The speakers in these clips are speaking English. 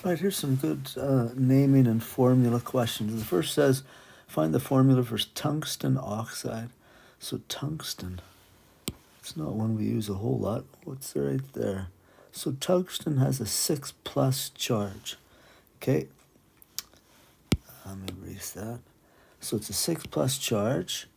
Right, here's some good naming and formula questions. The first says, find the formula for tungsten oxide. So tungsten, it's not one we use a whole lot. What's right there? So tungsten has a 6+ charge. Okay, let me erase that. So it's a 6+ charge.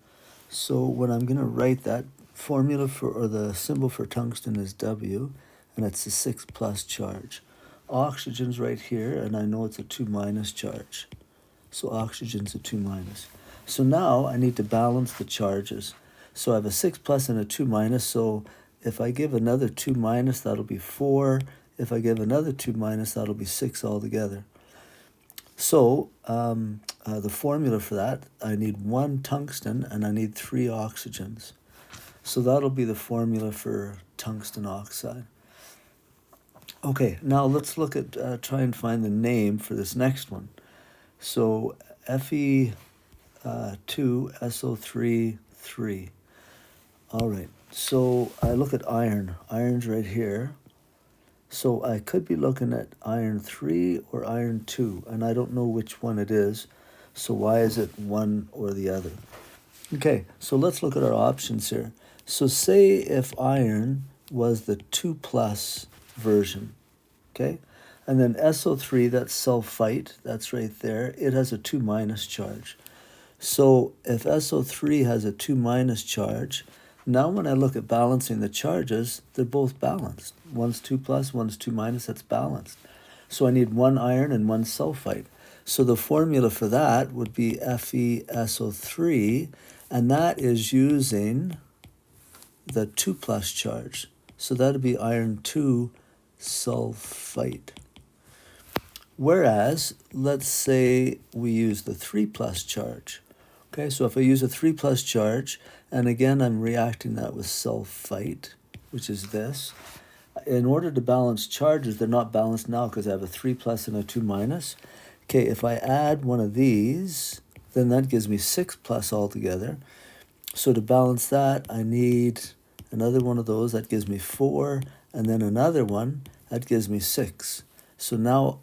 So when I'm going to write that formula for, or the symbol for tungsten is W, and it's a 6+ charge. Oxygen's right here, and I know it's a 2- charge. So oxygen's a 2-. So now I need to balance the charges. So I have a 6+ and a 2-, so if I give another 2-, that'll be 4. If I give another 2-, that'll be 6 altogether. So the formula for that, I need 1 tungsten and I need 3 oxygens. So that'll be the formula for tungsten oxide. Okay, now let's look at, try and find the name for this next one. So Fe2SO3 3. All right, so I look at iron. Iron's right here. So I could be looking at iron 3 or iron 2, and I don't know which one it is. So why is it one or the other? Okay, so let's look at our options here. So say if iron was the 2+ version, okay? And then SO3, that's sulfite, that's right there. It has a 2- charge. So if SO3 has a 2- charge, now when I look at balancing the charges, they're both balanced. One's 2+, one's 2-, that's balanced. So I need 1 iron and 1 sulfite. So the formula for that would be FeSO3, and that is using the 2+ charge. So that would be iron 2 sulfite. Whereas, let's say we use the 3+ charge. Okay, so if I use a 3+ charge, and again I'm reacting that with sulfite, which is this, in order to balance charges, they're not balanced now because I have a 3+ and a 2-. Okay, if I add one of these, then that gives me 6+ altogether. So to balance that, I need another one of those. That gives me 4, and then another one, that gives me 6. So now,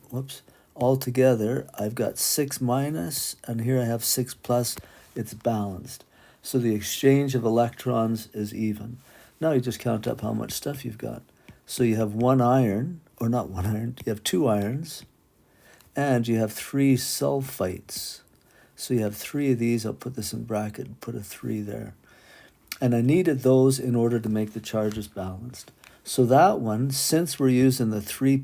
altogether, I've got 6-, and here I have 6+. It's balanced. So the exchange of electrons is even. Now you just count up how much stuff you've got. So you have 1 iron, or not 1 iron, you have 2 irons, and you have 3 sulfites. So you have 3 of these. I'll put this in bracket and put a 3 there. And I needed those in order to make the charges balanced. So that one, since we're using the 3+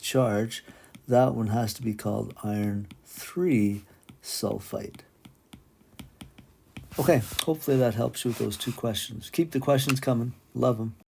charge, that one has to be called iron 3 sulfite. Okay, hopefully that helps you with those 2 questions. Keep the questions coming. Love them.